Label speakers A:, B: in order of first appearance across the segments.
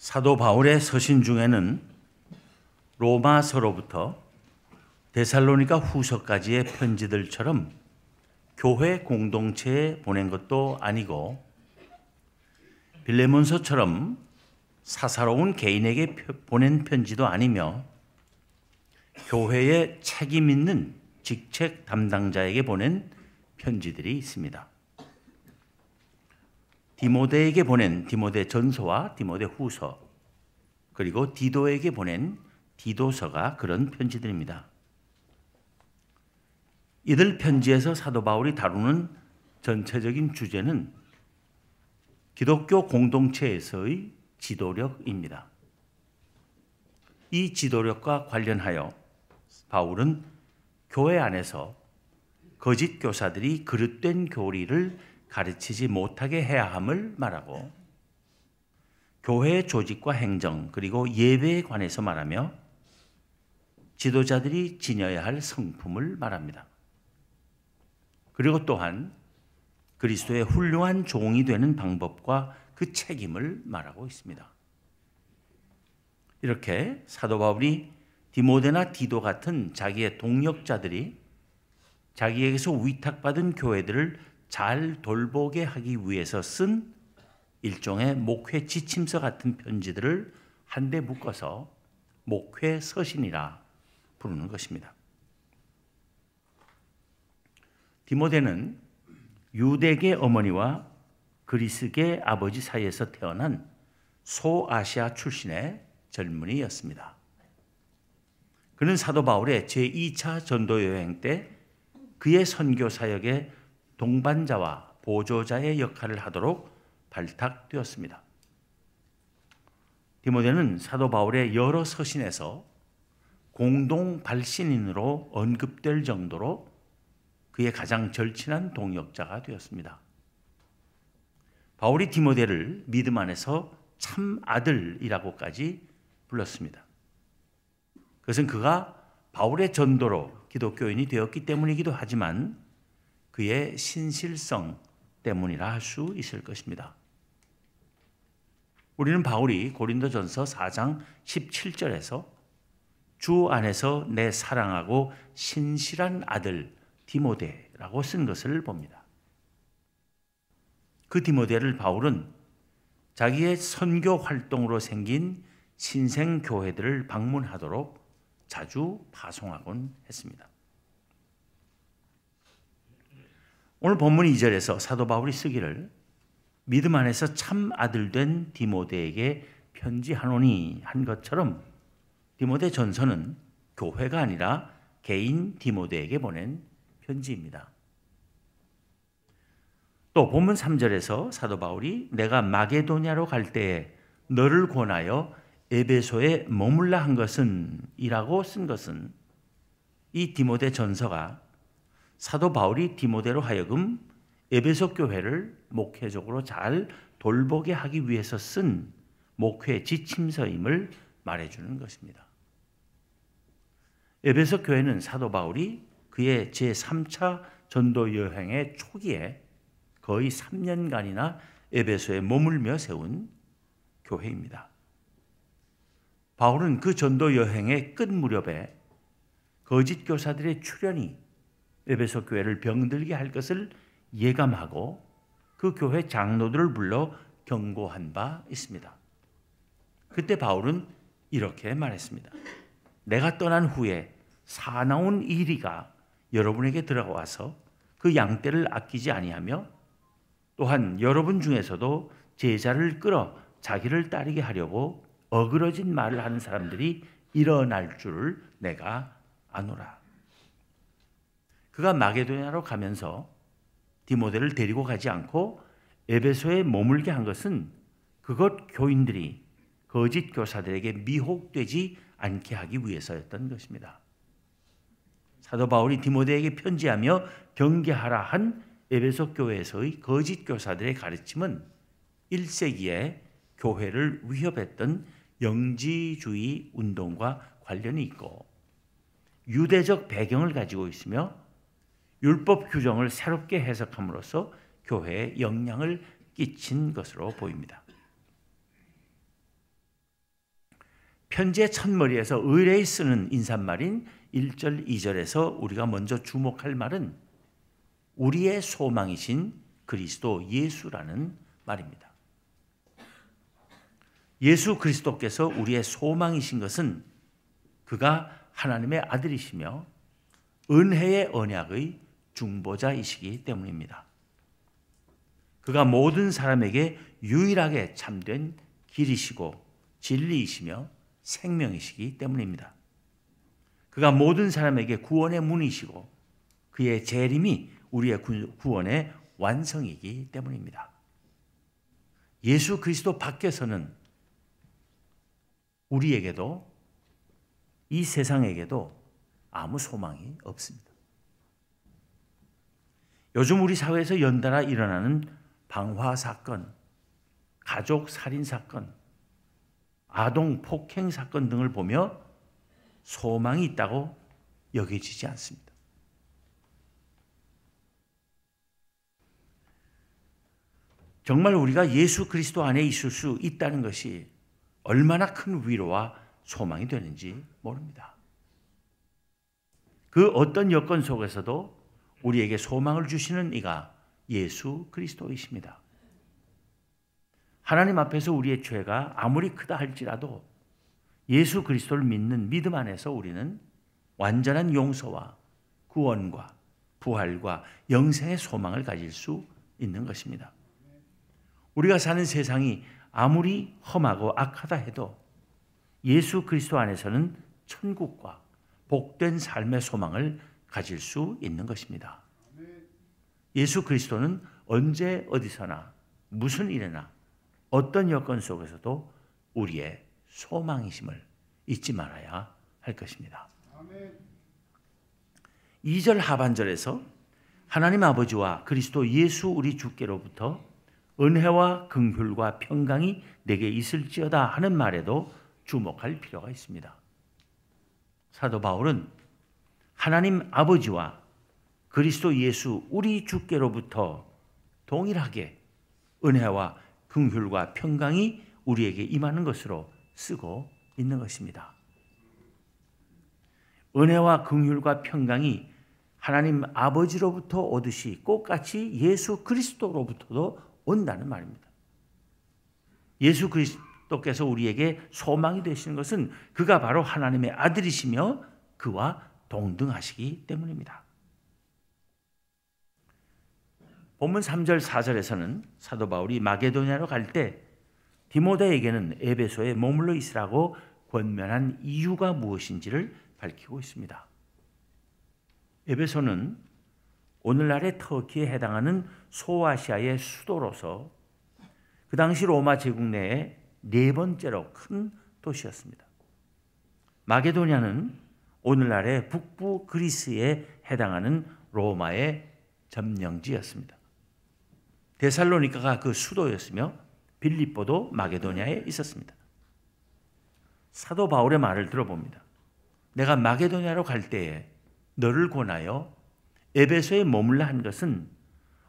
A: 사도 바울의 서신 중에는 로마서로부터 데살로니가 후서까지의 편지들처럼 교회 공동체에 보낸 것도 아니고 빌레몬서처럼 사사로운 개인에게 보낸 편지도 아니며 교회에 책임 있는 직책 담당자에게 보낸 편지들이 있습니다. 디모데에게 보낸 디모데 전서와 디모데 후서, 그리고 디도에게 보낸 디도서가 그런 편지들입니다. 이들 편지에서 사도 바울이 다루는 전체적인 주제는 기독교 공동체에서의 지도력입니다. 이 지도력과 관련하여 바울은 교회 안에서 거짓 교사들이 그릇된 교리를 가르치지 못하게 해야 함을 말하고, 교회의 조직과 행정 그리고 예배에 관해서 말하며 지도자들이 지녀야 할 성품을 말합니다. 그리고 또한 그리스도의 훌륭한 종이 되는 방법과 그 책임을 말하고 있습니다. 이렇게 사도 바울이 디모데나 디도 같은 자기의 동역자들이 자기에게서 위탁받은 교회들을 잘 돌보게 하기 위해서 쓴 일종의 목회 지침서 같은 편지들을 한데 묶어서 목회 서신이라 부르는 것입니다. 디모데는 유대계 어머니와 그리스계 아버지 사이에서 태어난 소아시아 출신의 젊은이였습니다. 그는 사도 바울의 제2차 전도 여행 때 그의 선교 사역에 동반자와 보조자의 역할을 하도록 발탁되었습니다. 디모데는 사도 바울의 여러 서신에서 공동 발신인으로 언급될 정도로 그의 가장 절친한 동역자가 되었습니다. 바울이 디모데를 믿음 안에서 참 아들이라고까지 불렀습니다. 그것은 그가 바울의 전도로 기독교인이 되었기 때문이기도 하지만 그의 신실성 때문이라 할 수 있을 것입니다. 우리는 바울이 고린도전서 4장 17절에서 주 안에서 내 사랑하고 신실한 아들 디모데라고 쓴 것을 봅니다. 그 디모데를 바울은 자기의 선교 활동으로 생긴 신생교회들을 방문하도록 자주 파송하곤 했습니다. 오늘 본문 2절에서 사도 바울이 쓰기를 믿음 안에서 참 아들 된 디모데에게 편지하노니 한 것처럼 디모데 전서는 교회가 아니라 개인 디모데에게 보낸 편지입니다. 또 본문 3절에서 사도 바울이 내가 마게도냐로 갈 때에 너를 권하여 에베소에 머물라 한 것은 이라고 쓴 것은 이 디모데 전서가 사도 바울이 디모데로 하여금 에베소 교회를 목회적으로 잘 돌보게 하기 위해서 쓴 목회 지침서임을 말해주는 것입니다. 에베소 교회는 사도 바울이 그의 제3차 전도 여행의 초기에 거의 3년간이나 에베소에 머물며 세운 교회입니다. 바울은 그 전도 여행의 끝 무렵에 거짓 교사들의 출현이 에베소 교회를 병들게 할 것을 예감하고 그 교회 장로들을 불러 경고한 바 있습니다. 그때 바울은 이렇게 말했습니다. 내가 떠난 후에 사나운 이리가 여러분에게 들어와서 그 양떼를 아끼지 아니하며 또한 여러분 중에서도 제자를 끌어 자기를 따르게 하려고 어그러진 말을 하는 사람들이 일어날 줄을 내가 아노라. 그가 마게도냐로 가면서 디모데를 데리고 가지 않고 에베소에 머물게 한 것은 그것 교인들이 거짓 교사들에게 미혹되지 않게 하기 위해서였던 것입니다. 사도 바울이 디모데에게 편지하며 경계하라 한 에베소 교회에서의 거짓 교사들의 가르침은 1세기에 교회를 위협했던 영지주의 운동과 관련이 있고 유대적 배경을 가지고 있으며 율법 규정을 새롭게 해석함으로써 교회에 영향을 끼친 것으로 보입니다. 편지의 첫머리에서 의뢰에 쓰는 인사말인 1절, 2절에서 우리가 먼저 주목할 말은 우리의 소망이신 그리스도 예수라는 말입니다. 예수 그리스도께서 우리의 소망이신 것은 그가 하나님의 아들이시며 은혜의 언약의 중보자이시기 때문입니다. 그가 모든 사람에게 유일하게 참된 길이시고 진리이시며 생명이시기 때문입니다. 그가 모든 사람에게 구원의 문이시고 그의 재림이 우리의 구원의 완성이기 때문입니다. 예수 그리스도 밖에서는 우리에게도 이 세상에게도 아무 소망이 없습니다. 요즘 우리 사회에서 연달아 일어나는 방화 사건, 가족 살인 사건, 아동 폭행 사건 등을 보며 소망이 있다고 여겨지지 않습니다. 정말 우리가 예수 그리스도 안에 있을 수 있다는 것이 얼마나 큰 위로와 소망이 되는지 모릅니다. 그 어떤 여건 속에서도 우리에게 소망을 주시는 이가 예수 그리스도이십니다. 하나님 앞에서 우리의 죄가 아무리 크다 할지라도 예수 그리스도를 믿는 믿음 안에서 우리는 완전한 용서와 구원과 부활과 영생의 소망을 가질 수 있는 것입니다. 우리가 사는 세상이 아무리 험하고 악하다 해도 예수 그리스도 안에서는 천국과 복된 삶의 소망을 가질 수 있는 것입니다. 예수 그리스도는 언제 어디서나 무슨 일에나 어떤 여건 속에서도 우리의 소망이심을 잊지 말아야 할 것입니다. 2절 하반절에서 하나님 아버지와 그리스도 예수 우리 주께로부터 은혜와 긍휼과 평강이 내게 있을지어다 하는 말에도 주목할 필요가 있습니다. 사도 바울은 하나님 아버지와 그리스도 예수 우리 주께로부터 동일하게 은혜와 긍휼과 평강이 우리에게 임하는 것으로 쓰고 있는 것입니다. 은혜와 긍휼과 평강이 하나님 아버지로부터 오듯이 똑같이 예수 그리스도로부터도 온다는 말입니다. 예수 그리스도께서 우리에게 소망이 되시는 것은 그가 바로 하나님의 아들이시며 그와 동등하시기 때문입니다. 본문 3절 4절에서는 사도 바울이 마게도냐로 갈 때 디모데에게는 에베소에 머물러 있으라고 권면한 이유가 무엇인지를 밝히고 있습니다. 에베소는 오늘날의 터키에 해당하는 소아시아의 수도로서 그 당시 로마 제국 내에 네 번째로 큰 도시였습니다. 마게도냐는 오늘날의 북부 그리스에 해당하는 로마의 점령지였습니다. 데살로니가가 그 수도였으며 빌립보도 마게도냐에 있었습니다. 사도 바울의 말을 들어봅니다. 내가 마게도냐로 갈 때에 너를 권하여 에베소에 머물라 한 것은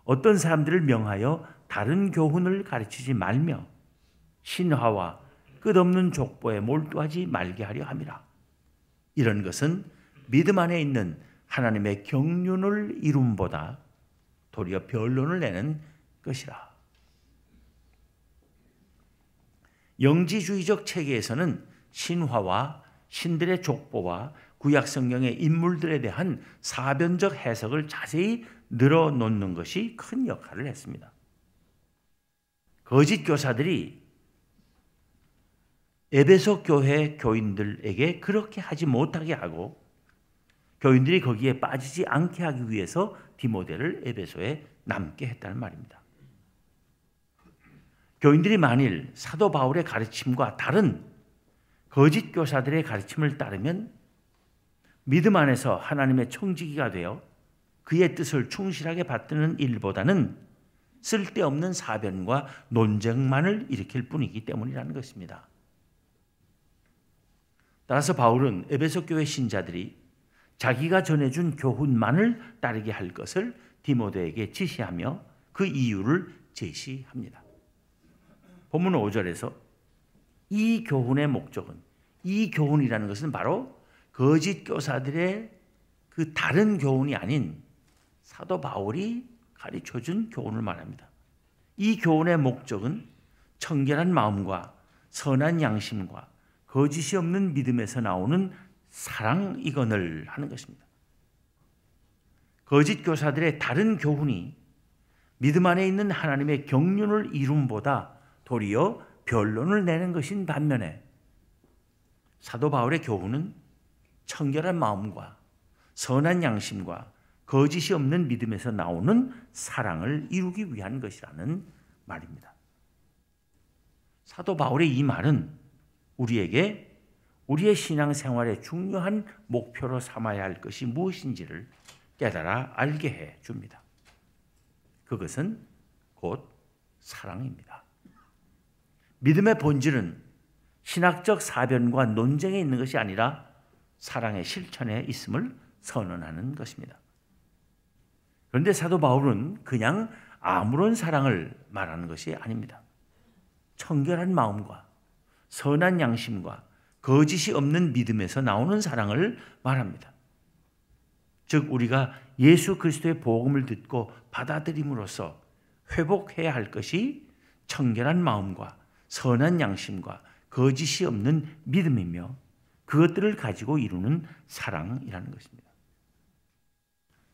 A: 어떤 사람들을 명하여 다른 교훈을 가르치지 말며 신화와 끝없는 족보에 몰두하지 말게 하려 함이라. 이런 것은 믿음 안에 있는 하나님의 경륜을 이룸보다 도리어 변론을 내는 것이라. 영지주의적 체계에서는 신화와 신들의 족보와 구약 성경의 인물들에 대한 사변적 해석을 자세히 늘어놓는 것이 큰 역할을 했습니다. 거짓 교사들이 에베소 교회 교인들에게 그렇게 하지 못하게 하고 교인들이 거기에 빠지지 않게 하기 위해서 디모데를 에베소에 남게 했다는 말입니다. 교인들이 만일 사도 바울의 가르침과 다른 거짓 교사들의 가르침을 따르면 믿음 안에서 하나님의 청지기가 되어 그의 뜻을 충실하게 받드는 일보다는 쓸데없는 사변과 논쟁만을 일으킬 뿐이기 때문이라는 것입니다. 따라서 바울은 에베소 교회 신자들이 자기가 전해준 교훈만을 따르게 할 것을 디모데에게 지시하며 그 이유를 제시합니다. 본문 5절에서 이 교훈의 목적은 이 교훈이라는 것은 바로 거짓 교사들의 그 다른 교훈이 아닌 사도 바울이 가르쳐준 교훈을 말합니다. 이 교훈의 목적은 청결한 마음과 선한 양심과 거짓이 없는 믿음에서 나오는 사랑이거늘 하는 것입니다. 거짓 교사들의 다른 교훈이 믿음 안에 있는 하나님의 경륜을 이룸보다 도리어 변론을 내는 것인 반면에 사도 바울의 교훈은 청결한 마음과 선한 양심과 거짓이 없는 믿음에서 나오는 사랑을 이루기 위한 것이라는 말입니다. 사도 바울의 이 말은 우리에게 우리의 신앙생활의 중요한 목표로 삼아야 할 것이 무엇인지를 깨달아 알게 해 줍니다. 그것은 곧 사랑입니다. 믿음의 본질은 신학적 사변과 논쟁에 있는 것이 아니라 사랑의 실천에 있음을 선언하는 것입니다. 그런데 사도 바울은 그냥 아무런 사랑을 말하는 것이 아닙니다. 청결한 마음과 선한 양심과 거짓이 없는 믿음에서 나오는 사랑을 말합니다. 즉 우리가 예수 그리스도의 복음을 듣고 받아들임으로써 회복해야 할 것이 청결한 마음과 선한 양심과 거짓이 없는 믿음이며 그것들을 가지고 이루는 사랑이라는 것입니다.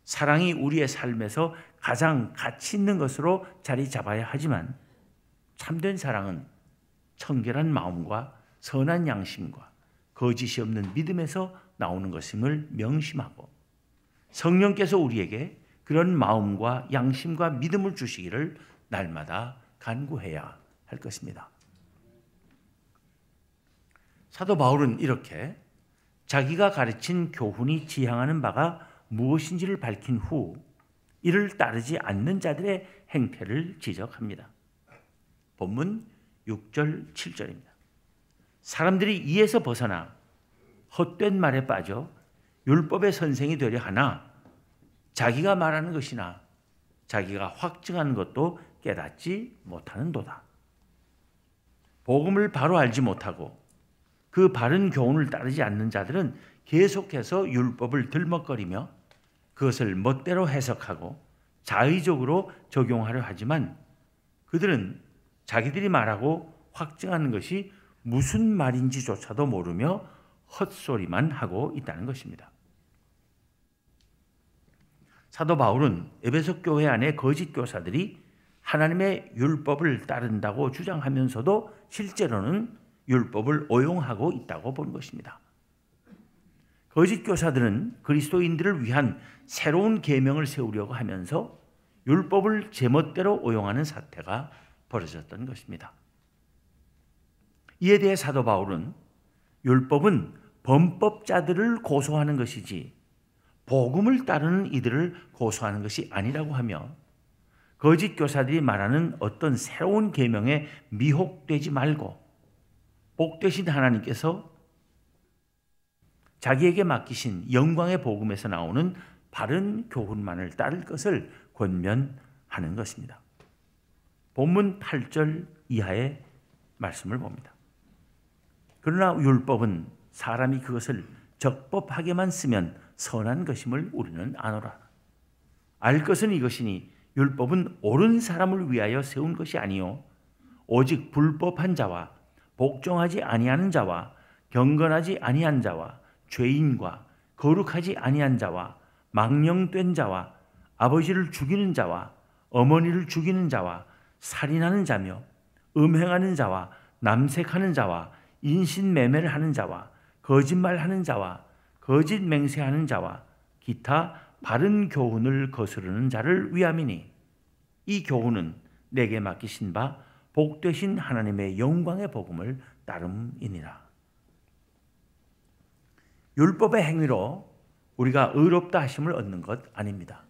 A: 사랑이 우리의 삶에서 가장 가치 있는 것으로 자리 잡아야 하지만 참된 사랑은 청결한 마음과 선한 양심과 거짓이 없는 믿음에서 나오는 것임을 명심하고 성령께서 우리에게 그런 마음과 양심과 믿음을 주시기를 날마다 간구해야 할 것입니다. 사도 바울은 이렇게 자기가 가르친 교훈이 지향하는 바가 무엇인지를 밝힌 후 이를 따르지 않는 자들의 행태를 지적합니다. 본문 6절, 7절입니다. 사람들이 이에서 벗어나 헛된 말에 빠져 율법의 선생이 되려 하나 자기가 말하는 것이나 자기가 확증하는 것도 깨닫지 못하는도다. 복음을 바로 알지 못하고 그 바른 교훈을 따르지 않는 자들은 계속해서 율법을 들먹거리며 그것을 멋대로 해석하고 자의적으로 적용하려 하지만 그들은 자기들이 말하고 확증하는 것이 무슨 말인지조차도 모르며 헛소리만 하고 있다는 것입니다. 사도 바울은 에베소 교회 안에 거짓 교사들이 하나님의 율법을 따른다고 주장하면서도 실제로는 율법을 오용하고 있다고 본 것입니다. 거짓 교사들은 그리스도인들을 위한 새로운 계명을 세우려고 하면서 율법을 제멋대로 오용하는 사태가 벌어졌던 것입니다. 이에 대해 사도 바울은 율법은 범법자들을 고소하는 것이지 복음을 따르는 이들을 고소하는 것이 아니라고 하며 거짓 교사들이 말하는 어떤 새로운 계명에 미혹되지 말고 복되신 하나님께서 자기에게 맡기신 영광의 복음에서 나오는 바른 교훈만을 따를 것을 권면하는 것입니다. 본문 8절 이하의 말씀을 봅니다. 그러나 율법은 사람이 그것을 적법하게만 쓰면 선한 것임을 우리는 아노라. 알 것은 이것이니 율법은 옳은 사람을 위하여 세운 것이 아니요 오직 불법한 자와 복종하지 아니하는 자와 경건하지 아니한 자와 죄인과 거룩하지 아니한 자와 망령된 자와 아버지를 죽이는 자와 어머니를 죽이는 자와 살인하는 자며 음행하는 자와 남색하는 자와 인신매매를 하는 자와 거짓말하는 자와 거짓 맹세하는 자와 기타 바른 교훈을 거스르는 자를 위함이니 이 교훈은 내게 맡기신 바 복되신 하나님의 영광의 복음을 따름이니라. 율법의 행위로 우리가 의롭다 하심을 얻는 것 아닙니다.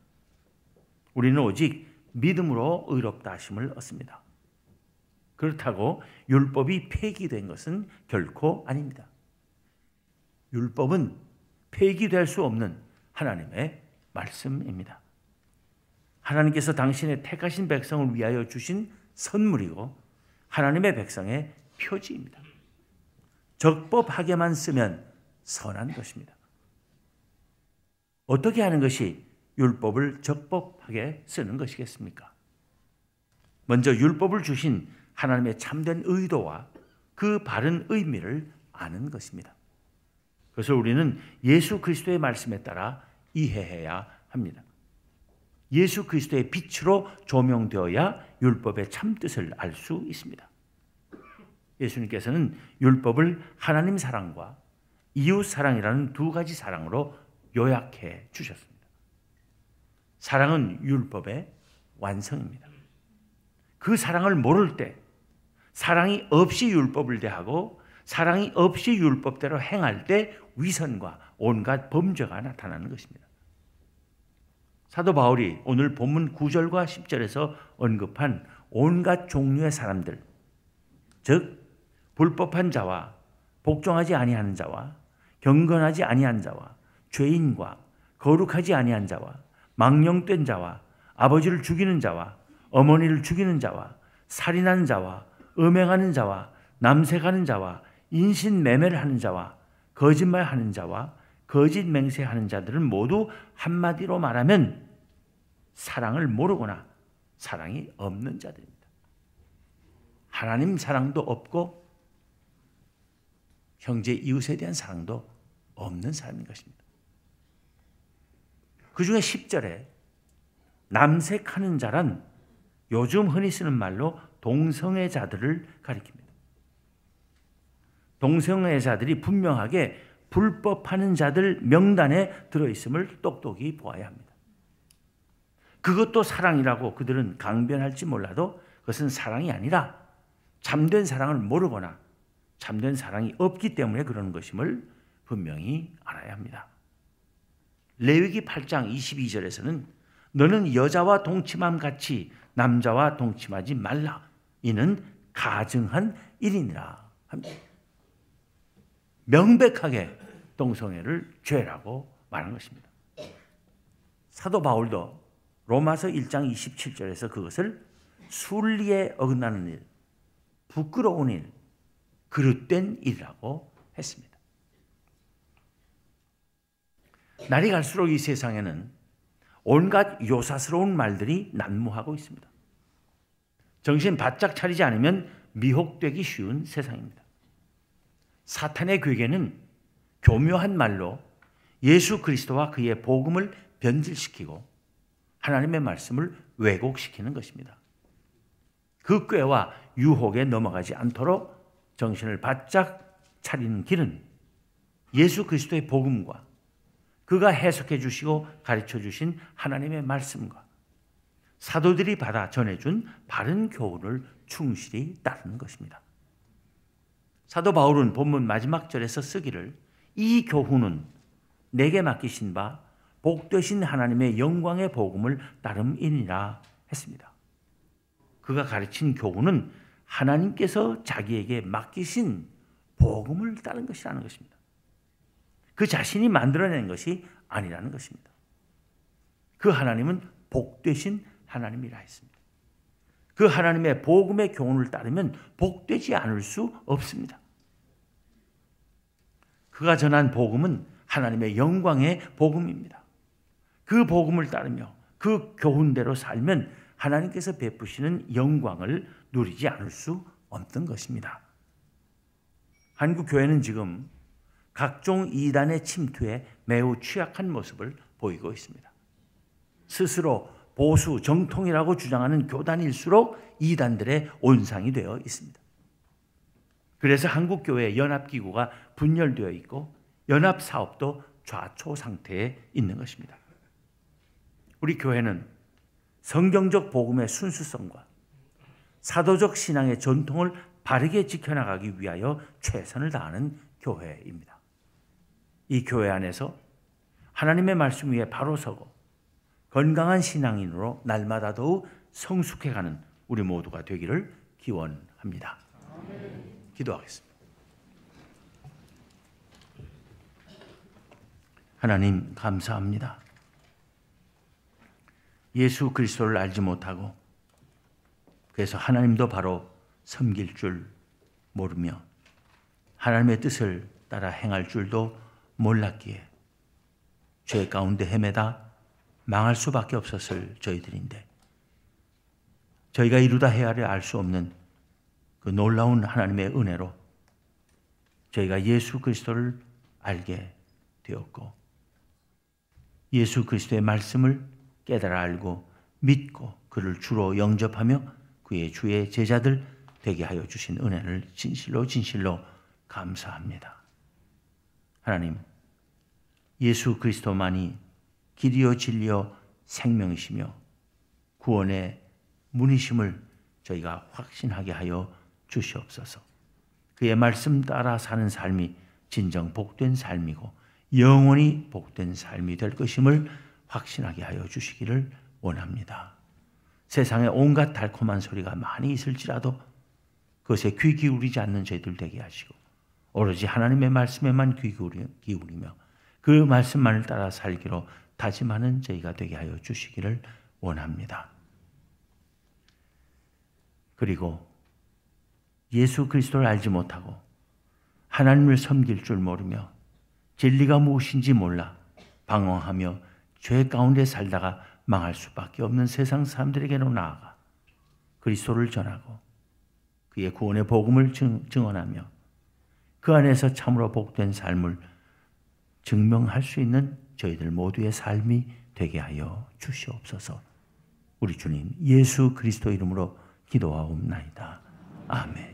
A: 우리는 오직 믿음으로 의롭다 하심을 얻습니다. 그렇다고 율법이 폐기된 것은 결코 아닙니다. 율법은 폐기될 수 없는 하나님의 말씀입니다. 하나님께서 당신의 택하신 백성을 위하여 주신 선물이고 하나님의 백성의 표지입니다. 적법하게만 쓰면 선한 것입니다. 어떻게 하는 것이 율법을 적법하게 쓰는 것이겠습니까? 먼저 율법을 주신 하나님의 참된 의도와 그 바른 의미를 아는 것입니다. 그래서 우리는 예수 그리스도의 말씀에 따라 이해해야 합니다. 예수 그리스도의 빛으로 조명되어야 율법의 참뜻을 알 수 있습니다. 예수님께서는 율법을 하나님 사랑과 이웃 사랑이라는 두 가지 사랑으로 요약해 주셨습니다. 사랑은 율법의 완성입니다. 그 사랑을 모를 때 사랑이 없이 율법을 대하고 사랑이 없이 율법대로 행할 때 위선과 온갖 범죄가 나타나는 것입니다. 사도 바울이 오늘 본문 9절과 10절에서 언급한 온갖 종류의 사람들, 즉 불법한 자와 복종하지 아니하는 자와 경건하지 아니한 자와 죄인과 거룩하지 아니한 자와 망령된 자와 아버지를 죽이는 자와 어머니를 죽이는 자와 살인하는 자와 음행하는 자와 남색하는 자와 인신매매를 하는 자와 거짓말하는 자와 거짓 맹세하는 자들은 모두 한마디로 말하면 사랑을 모르거나 사랑이 없는 자들입니다. 하나님 사랑도 없고 형제 이웃에 대한 사랑도 없는 사람인 것입니다. 그 중에 10절에 남색하는 자란 요즘 흔히 쓰는 말로 동성애자들을 가리킵니다. 동성애자들이 분명하게 불법하는 자들 명단에 들어있음을 똑똑히 보아야 합니다. 그것도 사랑이라고 그들은 강변할지 몰라도 그것은 사랑이 아니라 참된 사랑을 모르거나 참된 사랑이 없기 때문에 그러는 것임을 분명히 알아야 합니다. 레위기 8장 22절에서는 너는 여자와 동침함 같이 남자와 동침하지 말라. 이는 가증한 일이니라 합니다. 명백하게 동성애를 죄라고 말한 것입니다. 사도 바울도 로마서 1장 27절에서 그것을 순리에 어긋나는 일, 부끄러운 일, 그릇된 일이라고 했습니다. 날이 갈수록 이 세상에는 온갖 요사스러운 말들이 난무하고 있습니다. 정신 바짝 차리지 않으면 미혹되기 쉬운 세상입니다. 사탄의 괴계는 교묘한 말로 예수 그리스도와 그의 복음을 변질시키고 하나님의 말씀을 왜곡시키는 것입니다. 그 꾀와 유혹에 넘어가지 않도록 정신을 바짝 차리는 길은 예수 그리스도의 복음과 그가 해석해 주시고 가르쳐 주신 하나님의 말씀과 사도들이 받아 전해준 바른 교훈을 충실히 따르는 것입니다. 사도 바울은 본문 마지막 절에서 쓰기를 이 교훈은 내게 맡기신 바 복되신 하나님의 영광의 복음을 따름이니라 했습니다. 그가 가르친 교훈은 하나님께서 자기에게 맡기신 복음을 따른 것이라는 것입니다. 그 자신이 만들어낸 것이 아니라는 것입니다. 그 하나님은 복되신 하나님이라 했습니다. 그 하나님의 복음의 교훈을 따르면 복되지 않을 수 없습니다. 그가 전한 복음은 하나님의 영광의 복음입니다. 그 복음을 따르며 그 교훈대로 살면 하나님께서 베푸시는 영광을 누리지 않을 수 없는 것입니다. 한국 교회는 지금 각종 이단의 침투에 매우 취약한 모습을 보이고 있습니다. 스스로 보수 정통이라고 주장하는 교단일수록 이단들의 온상이 되어 있습니다. 그래서 한국교회 연합기구가 분열되어 있고 연합사업도 좌초 상태에 있는 것입니다. 우리 교회는 성경적 복음의 순수성과 사도적 신앙의 전통을 바르게 지켜나가기 위하여 최선을 다하는 교회입니다. 이 교회 안에서 하나님의 말씀 위에 바로 서고 건강한 신앙인으로 날마다 더욱 성숙해가는 우리 모두가 되기를 기원합니다. 기도하겠습니다. 하나님 감사합니다. 예수 그리스도를 알지 못하고 그래서 하나님도 바로 섬길 줄 모르며 하나님의 뜻을 따라 행할 줄도 몰랐기에 죄 가운데 헤매다 망할 수밖에 없었을 저희들인데, 저희가 이루다 헤아려 알 수 없는 그 놀라운 하나님의 은혜로 저희가 예수 그리스도를 알게 되었고, 예수 그리스도의 말씀을 깨달아 알고 믿고 그를 주로 영접하며 그의 주의 제자들 되게 하여 주신 은혜를 진실로 감사합니다. 하나님, 예수 그리스도만이 길이요 진리요 생명이시며 구원의 문이심을 저희가 확신하게 하여 주시옵소서. 그의 말씀 따라 사는 삶이 진정 복된 삶이고 영원히 복된 삶이 될 것임을 확신하게 하여 주시기를 원합니다. 세상에 온갖 달콤한 소리가 많이 있을지라도 그것에 귀 기울이지 않는 저희들 되게 하시고, 오로지 하나님의 말씀에만 귀 기울이며 그 말씀만을 따라 살기로 다짐하는 저희가 되게 하여 주시기를 원합니다. 그리고 예수 그리스도를 알지 못하고 하나님을 섬길 줄 모르며 진리가 무엇인지 몰라 방황하며 죄 가운데 살다가 망할 수밖에 없는 세상 사람들에게로 나아가 그리스도를 전하고 그의 구원의 복음을 증언하며 그 안에서 참으로 복된 삶을 증명할 수 있는 저희들 모두의 삶이 되게 하여 주시옵소서. 우리 주님 예수 그리스도 이름으로 기도하옵나이다. 아멘.